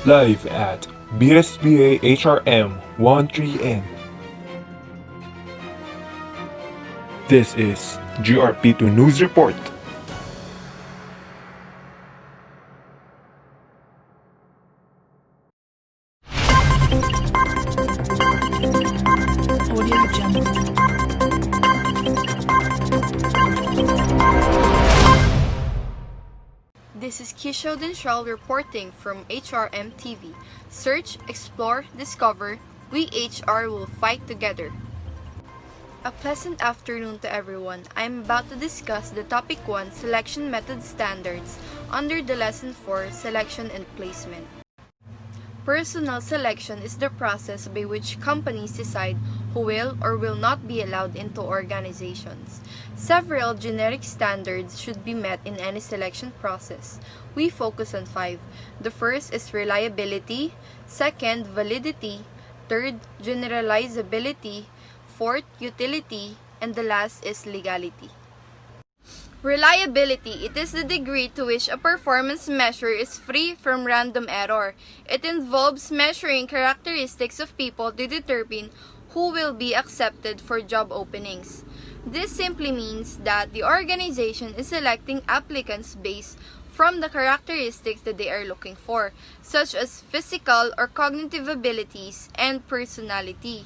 live at BSBA HRM 13N. This is GRP2 News Report. Audio Jungle. This is Kisho Denshal reporting from HRM TV. Search, explore, discover. We HR will fight together. A pleasant afternoon to everyone. I'm about to discuss the Topic 1 Selection Method Standards under the Lesson 4 Selection and Placement. Personnel selection is the process by which companies decide who will or will not be allowed into organizations. Several generic standards should be met in any selection process. We focus on 5. The first is reliability, second, validity, third, generalizability, fourth, utility, and the last is legality. Reliability. It is the degree to which a performance measure is free from random error. It involves measuring characteristics of people to determine who will be accepted for job openings. This simply means that the organization is selecting applicants based from the characteristics that they are looking for, such as physical or cognitive abilities and personality.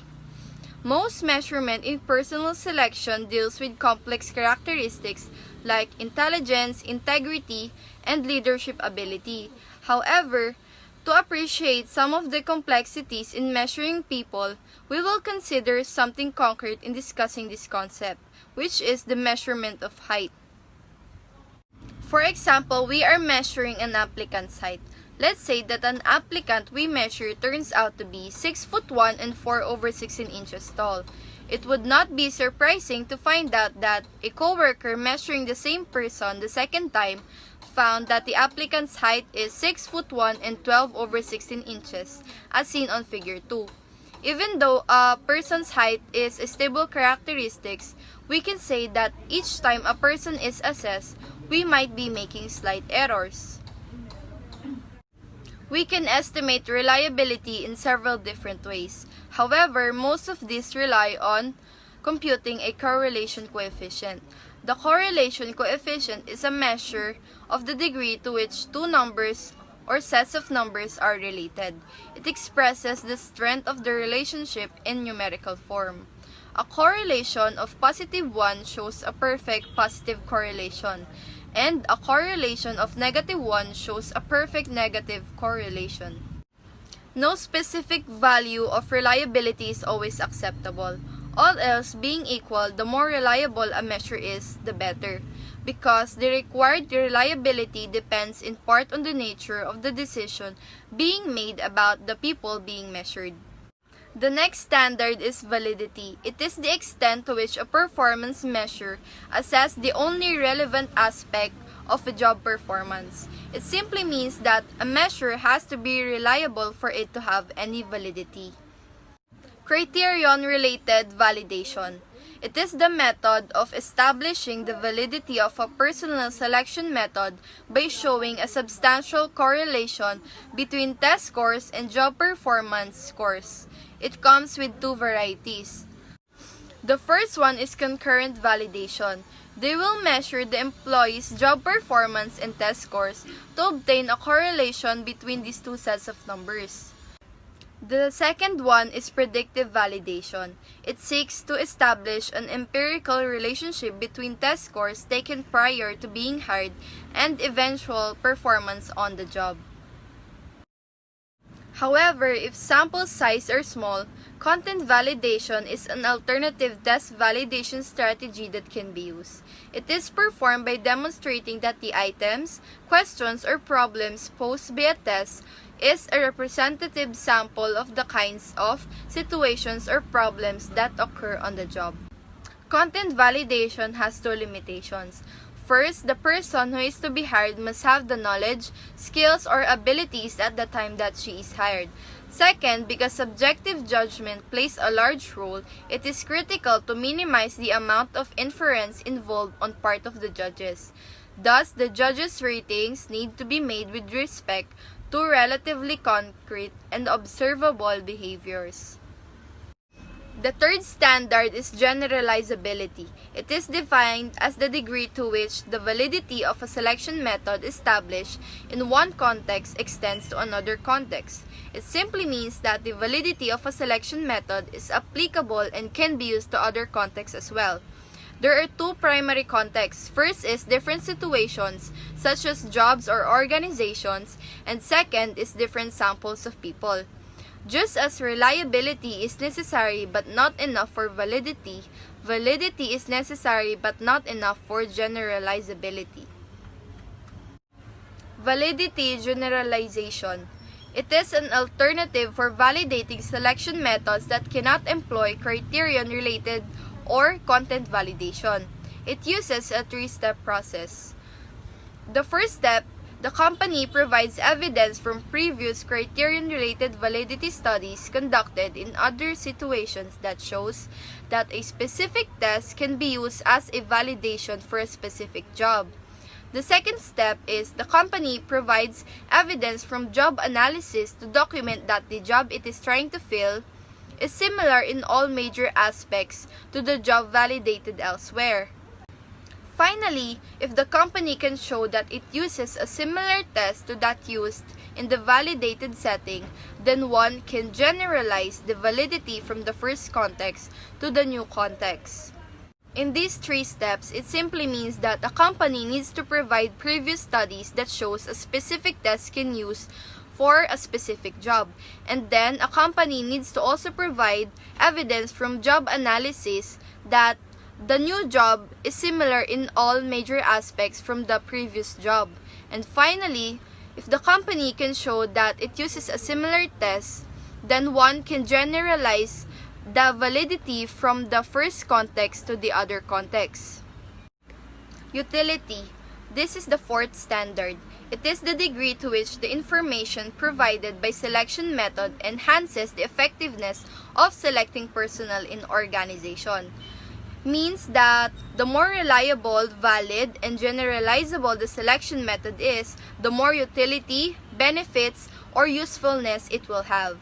Most measurement in personal selection deals with complex characteristics like intelligence, integrity, and leadership ability. However, to appreciate some of the complexities in measuring people, we will consider something concrete in discussing this concept, which is the measurement of height. For example, we are measuring an applicant's height. Let's say that an applicant we measure turns out to be 6'1" and 4/16 inches tall. It would not be surprising to find out that a coworker measuring the same person the second time found that the applicant's height is 6'1" and 12/16 inches, as seen on figure 2. Even though a person's height is a stable characteristics, we can say that each time a person is assessed, we might be making slight errors. We can estimate reliability in several different ways. However, most of these rely on computing a correlation coefficient. The correlation coefficient is a measure of the degree to which two numbers or sets of numbers are related. It expresses the strength of the relationship in numerical form. A correlation of +1 shows a perfect positive correlation, and a correlation of -1 shows a perfect negative correlation. No specific value of reliability is always acceptable. All else being equal, the more reliable a measure is, the better, because the required reliability depends in part on the nature of the decision being made about the people being measured. The next standard is validity. It is the extent to which a performance measure assesses the only relevant aspect of a job performance. It simply means that a measure has to be reliable for it to have any validity. Criterion-related validation. It is the method of establishing the validity of a personnel selection method by showing a substantial correlation between test scores and job performance scores. It comes with two varieties. The first one is concurrent validation. They will measure the employee's job performance and test scores to obtain a correlation between these two sets of numbers. The second one is predictive validation. It seeks to establish an empirical relationship between test scores taken prior to being hired and eventual performance on the job. However, if sample size are small, content validation is an alternative test validation strategy that can be used. It is performed by demonstrating that the items, questions, or problems posed by a test is a representative sample of the kinds of situations or problems that occur on the job. Content validation has two limitations. First, the person who is to be hired must have the knowledge, skills, or abilities at the time that she is hired. Second, because subjective judgment plays a large role, it is critical to minimize the amount of inference involved on part of the judges. Thus, the judges' ratings need to be made with respect to relatively concrete and observable behaviors. The third standard is generalizability. It is defined as the degree to which the validity of a selection method established in one context extends to another context. It simply means that the validity of a selection method is applicable and can be used to other contexts as well. There are two primary contexts. First is different situations, such as jobs or organizations, and second is different samples of people. Just as reliability is necessary but not enough for validity, validity is necessary but not enough for generalizability. Validity generalization. It is an alternative for validating selection methods that cannot employ criterion-related or content validation. It uses a three-step process. The first step, the company provides evidence from previous criterion-related validity studies conducted in other situations that shows that a specific test can be used as a validation for a specific job. The second step is the company provides evidence from job analysis to document that the job it is trying to fill is similar in all major aspects to the job validated elsewhere. Finally, if the company can show that it uses a similar test to that used in the validated setting, then one can generalize the validity from the first context to the new context. In these three steps, it simply means that a company needs to provide previous studies that shows a specific test can use for a specific job. And then, a company needs to also provide evidence from job analysis that the new job is similar in all major aspects from the previous job. And finally, if the company can show that it uses a similar test, then one can generalize the validity from the first context to the other context. Utility. This is the fourth standard. It is the degree to which the information provided by selection method enhances the effectiveness of selecting personnel in organization. Means that the more reliable, valid, and generalizable the selection method is, the more utility, benefits, or usefulness it will have.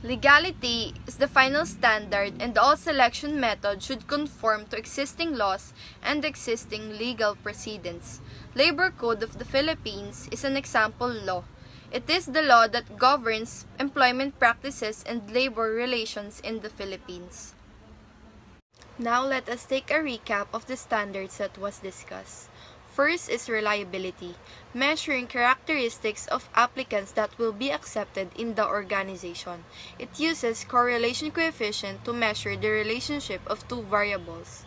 Legality is the final standard, and all selection methods should conform to existing laws and existing legal precedents. Labor Code of the Philippines is an example law. It is the law that governs employment practices and labor relations in the Philippines. Now let us take a recap of the standards that was discussed. First is reliability, measuring characteristics of applicants that will be accepted in the organization. It uses correlation coefficient to measure the relationship of two variables.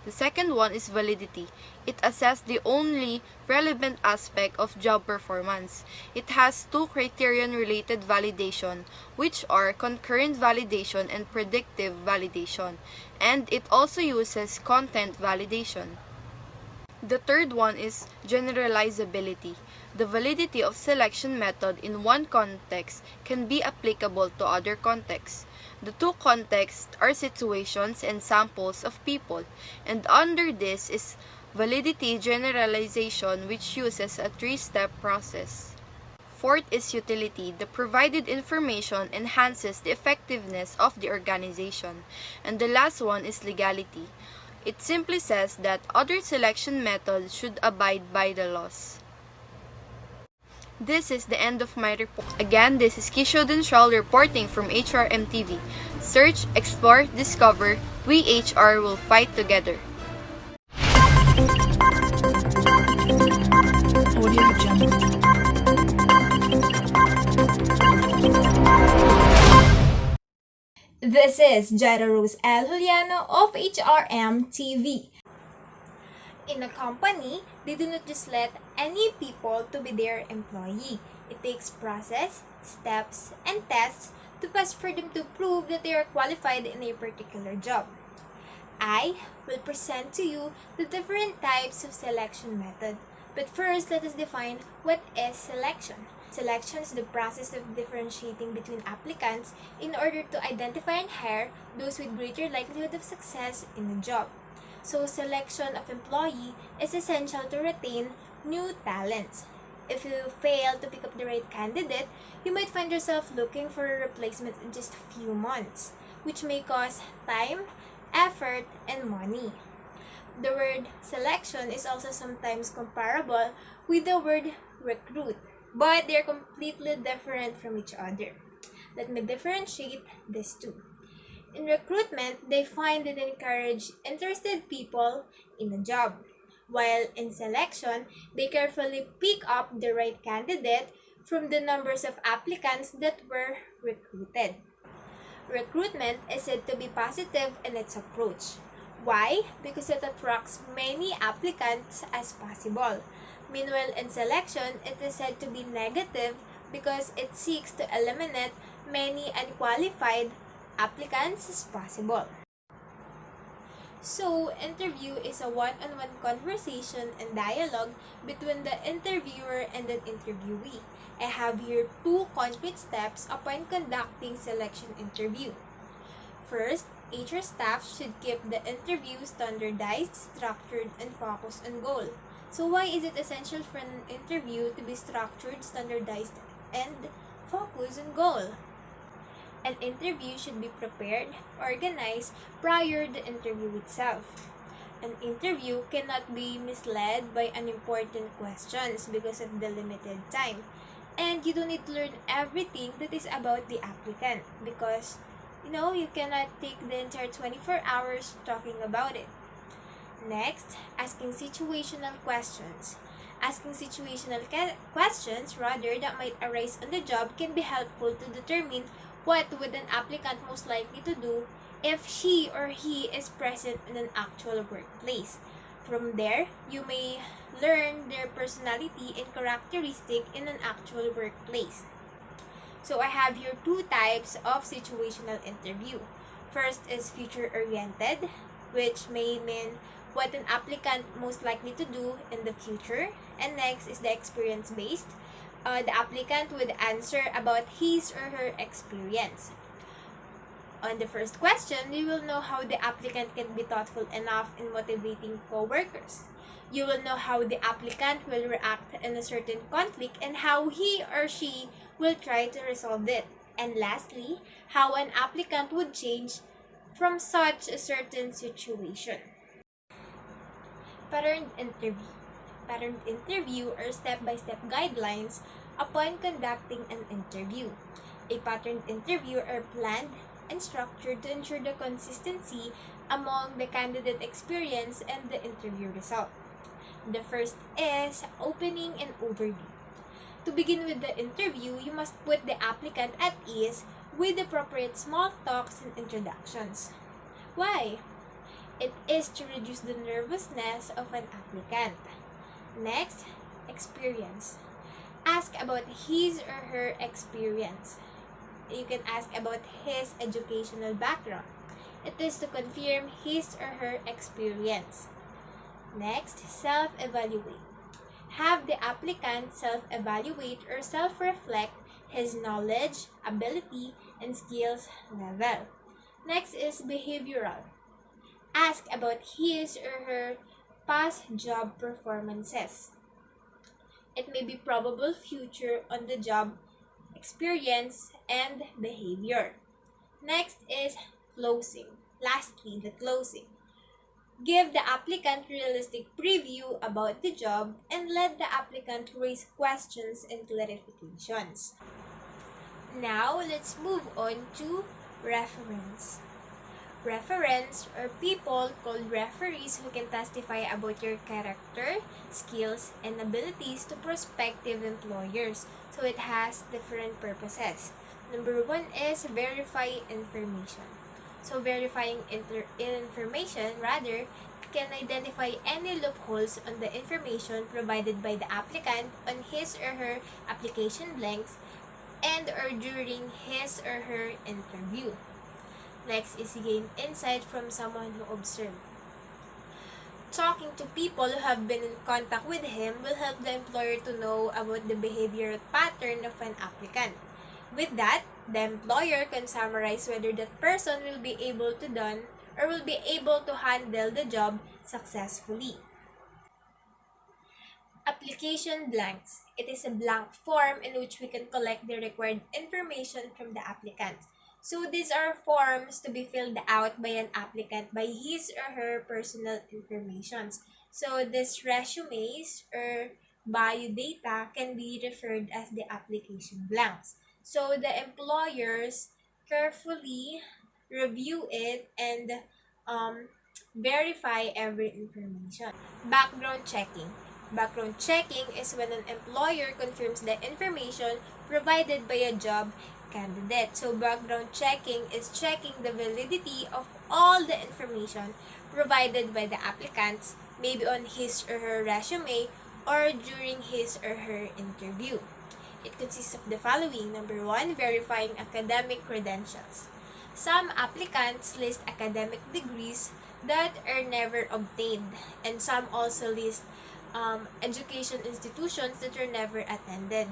The second one is validity. It assesses the only relevant aspect of job performance. It has two criterion-related validation, which are concurrent validation and predictive validation, and it also uses content validation. The third one is generalizability. The validity of selection method in one context can be applicable to other contexts. The two contexts are situations and samples of people, and under this is validity generalization, which uses a three-step process. Fourth is utility. The provided information enhances the effectiveness of the organization. And the last one is legality. It simply says that other selection methods should abide by the laws. This is the end of my report. Again, this is Kisho Denshal reporting from HRM TV. Search, explore, discover. We HR will fight together. Audio Jungle. This is Jaira Rose L. Juliano of HRM TV. In a company, they do not just let any people to be their employee. It takes process, steps, and tests to pass for them to prove that they are qualified in a particular job. I will present to you the different types of selection method. But first, let us define what is selection. Selection is the process of differentiating between applicants in order to identify and hire those with greater likelihood of success in a job. So, selection of employee is essential to retain new talents. If you fail to pick up the right candidate, you might find yourself looking for a replacement in just a few months, which may cost time, effort, and money. The word selection is also sometimes comparable with the word recruit, but they're completely different from each other. Let me differentiate these two. In recruitment, they find and encourage interested people in a job, while in selection, they carefully pick up the right candidate from the numbers of applicants that were recruited. Recruitment is said to be positive in its approach. Why? Because it attracts many applicants as possible. Meanwhile, in selection, it is said to be negative because it seeks to eliminate many unqualified applicants as possible. So, interview is a one-on-one conversation and dialogue between the interviewer and the interviewee. I have here two concrete steps upon conducting selection interview. First, HR staff should keep the interview standardized, structured, and focused on goal. So why is it essential for an interview to be structured, standardized, and focused on goal? An interview should be prepared, organized prior to the interview itself. An interview cannot be misled by unimportant questions because of the limited time. And you don't need to learn everything that is about the applicant because you cannot take the entire 24 hours talking about it. Next, asking situational questions. Asking situational questions rather that might arise on the job can be helpful to determine what would an applicant most likely to do if she or he is present in an actual workplace. From there, you may learn their personality and characteristic in an actual workplace. So I have here two types of situational interview. First is future-oriented, which may mean what an applicant most likely to do in the future. And next is the experience-based. The applicant would answer about his or her experience. On the first question, you will know how the applicant can be thoughtful enough in motivating co-workers. You will know how the applicant will react in a certain conflict and how he or she will try to resolve it. And lastly, how an applicant would change from such a certain situation. Patterned interview. Patterned interview are step-by-step guidelines upon conducting an interview. A patterned interview are planned and structured to ensure the consistency among the candidate experience and the interview result. The first is opening and overview. To begin with the interview, you must put the applicant at ease with appropriate small talks and introductions. Why? It is to reduce the nervousness of an applicant. Next, experience. Ask about his or her experience. You can ask about his educational background. It is to confirm his or her experience. Next, self-evaluate. Have the applicant self-evaluate or self-reflect his knowledge, ability, and skills level. Next is behavioral. Ask about his or her past job performances. It may be probable future on the job experience and behavior. Next is closing. Lastly, the closing. Give the applicant realistic preview about the job and let the applicant raise questions and clarifications. Now, let's move on to reference. Referents are people called referees who can testify about your character, skills, and abilities to prospective employers. So it has different purposes. Number one is verify information. So verifying information can identify any loopholes on the information provided by the applicant on his or her application blanks and or during his or her interview. Next is gain insight from someone who observed. Talking to people who have been in contact with him will help the employer to know about the behavioral pattern of an applicant. With that, the employer can summarize whether that person will be able to handle the job successfully. Application blanks. It is a blank form in which we can collect the required information from the applicant. So these are forms to be filled out by an applicant by his or her personal information. So these resumes or bio data can be referred as the application blanks. So the employers carefully review it and verify every information. Background checking. Background checking is when an employer confirms the information provided by a job candidate. So background checking is checking the validity of all the information provided by the applicants, maybe on his or her resume or during his or her interview. It consists of the following. Number one, verifying academic credentials. Some applicants list academic degrees that are never obtained, and some also list education institutions that are never attended.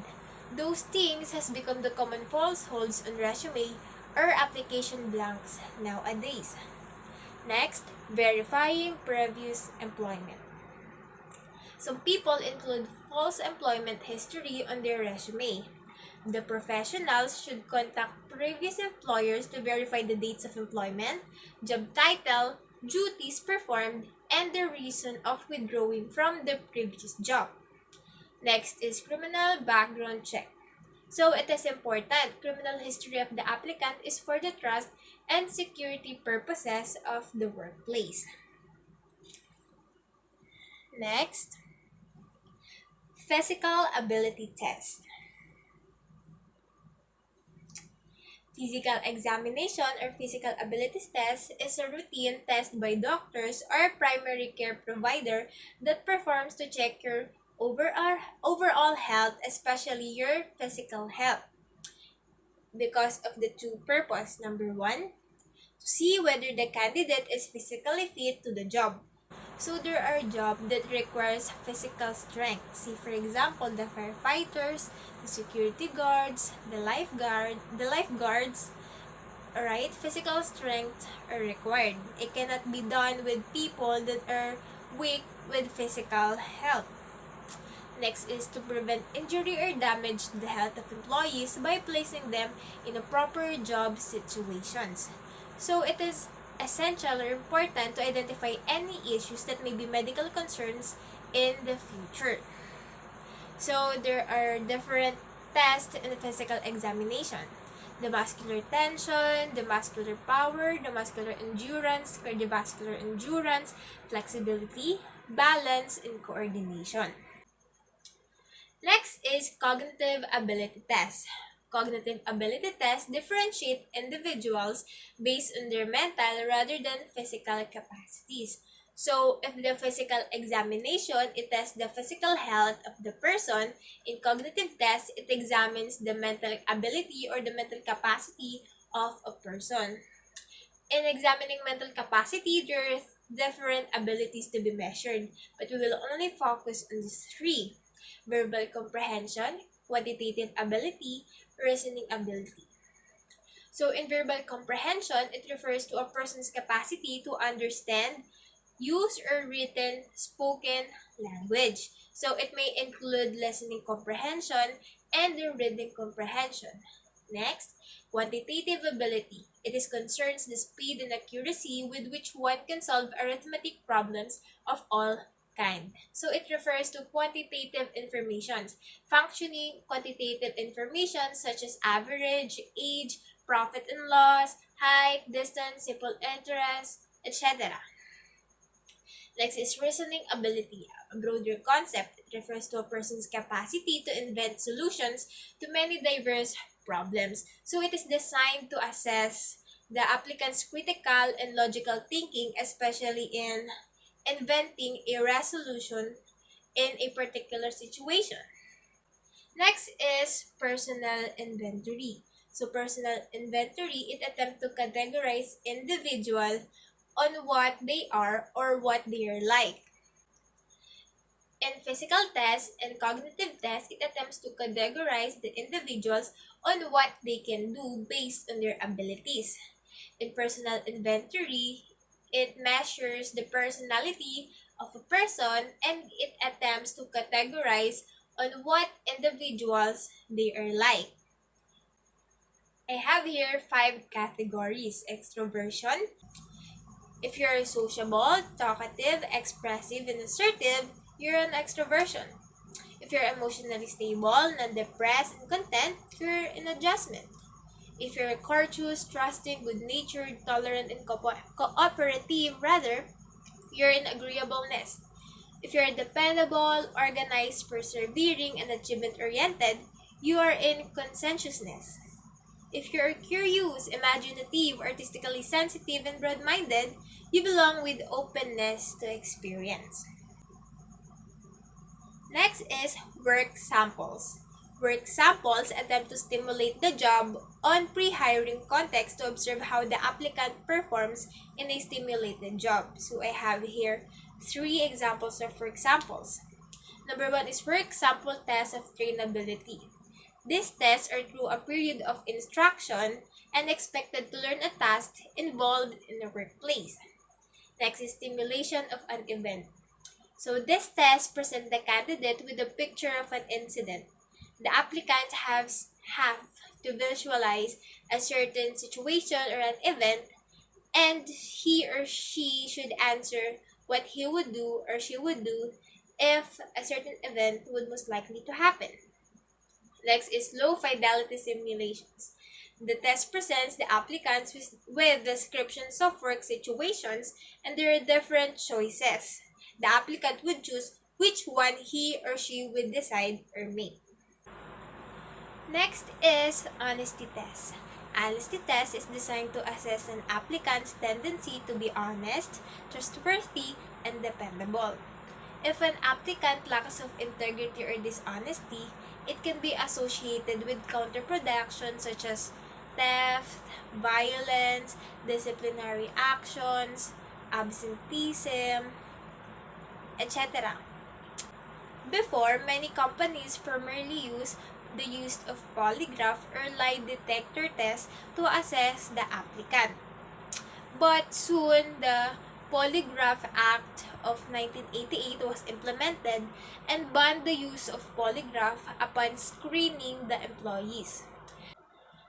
Those things has become the common falsehoods on resume or application blanks nowadays. Next, verifying previous employment. Some people include false employment history on their resume. The professionals should contact previous employers to verify the dates of employment, job title, duties performed, and the reason of withdrawing from the previous job. Next is criminal background check. So it is important. Criminal history of the applicant is for the trust and security purposes of the workplace. Next, physical ability test. Physical examination or physical abilities test is a routine test by doctors or primary care provider that performs to check your overall health, especially your physical health, because of the two purposes. Number one, to see whether the candidate is physically fit to the job. So there are jobs that requires physical strength. See, for example, the firefighters, the security guards, the lifeguards. Alright, physical strength are required. It cannot be done with people that are weak with physical health. Next is to prevent injury or damage to the health of employees by placing them in a proper job situations. So it is essential or important to identify any issues that may be medical concerns in the future. So there are different tests in the physical examination. The muscular tension, the muscular power, the muscular endurance, cardiovascular endurance, flexibility, balance, and coordination. Next is cognitive ability test. Cognitive ability tests differentiate individuals based on their mental rather than physical capacities. So, if the physical examination, it tests the physical health of the person. In cognitive tests, it examines the mental ability or the mental capacity of a person. In examining mental capacity, there are different abilities to be measured, but we will only focus on these three: verbal comprehension, quantitative ability, reasoning ability. So, in verbal comprehension, it refers to a person's capacity to understand, use, or written, spoken language. So, it may include listening comprehension and the reading comprehension. Next, quantitative ability. It is concerns the speed and accuracy with which one can solve arithmetic problems of all kind. So it refers to quantitative information. Functioning quantitative information such as average, age, profit and loss, height, distance, simple interest, etc. Next is reasoning ability, a broader concept. It refers to a person's capacity to invent solutions to many diverse problems. So it is designed to assess the applicant's critical and logical thinking, especially in inventing a resolution in a particular situation. Next is personal inventory. So personal inventory, it attempts to categorize individual on what they are or what they are like. In physical tests and cognitive tests, it attempts to categorize the individuals on what they can do based on their abilities. In personal inventory, it measures the personality of a person, and it attempts to categorize on what individuals they are like. I have here 5 categories. Extroversion. If you're sociable, talkative, expressive, and assertive, you're an extroversion. If you're emotionally stable, non-depressed, and content, you're in adjustment. If you're courteous, trusting, good-natured, tolerant, and cooperative, rather, you're in agreeableness. If you're dependable, organized, persevering, and achievement-oriented, you are in conscientiousness. If you're curious, imaginative, artistically sensitive, and broad-minded, you belong with openness to experience. Next is work samples. Work samples attempt to stimulate the job on pre-hiring context to observe how the applicant performs in a stimulated job. So I have here 3 examples of work samples. Number 1 is work sample test of trainability. These tests are through a period of instruction and expected to learn a task involved in the workplace. Next is stimulation of an event. So this test presents the candidate with a picture of an incident. The applicant have to visualize a certain situation or an event, and he or she should answer what he would do or she would do if a certain event would most likely to happen. Next is low fidelity simulations. The test presents the applicants with descriptions of work situations, and there are different choices. The applicant would choose which one he or she would decide or make. Next is honesty test. Honesty test is designed to assess an applicant's tendency to be honest, trustworthy, and dependable. If an applicant lacks of integrity or dishonesty, it can be associated with counterproduction such as theft, violence, disciplinary actions, absenteeism, etc. Before, many companies primarily use the use of polygraph or lie detector tests to assess the applicant. But soon, the Polygraph Act of 1988 was implemented and banned the use of polygraph upon screening the employees.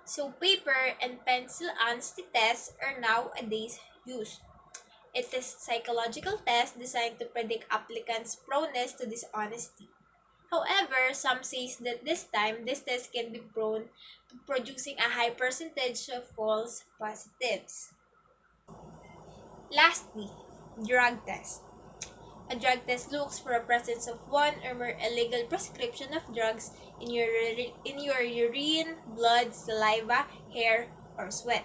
So paper and pencil honesty tests are nowadays used. It is psychological test designed to predict applicants' proneness to dishonesty. However, some says that this time, this test can be prone to producing a high percentage of false positives. Lastly, drug test. A drug test looks for a presence of one or more illegal prescription of drugs in your urine, blood, saliva, hair, or sweat.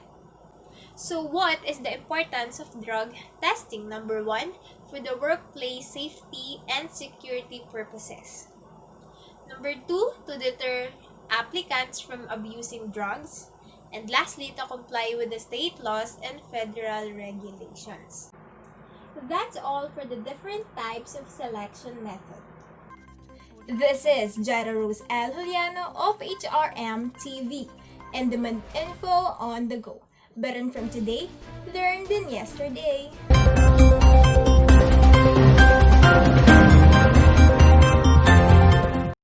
So what is the importance of drug testing? Number 1, for the workplace safety and security purposes. Number 2, to deter applicants from abusing drugs. And lastly, to comply with the state laws and federal regulations. That's all for the different types of selection method. This is Jara Rose L. Juliano of HRM TV, and demand info on the go. Better from today, learn than yesterday.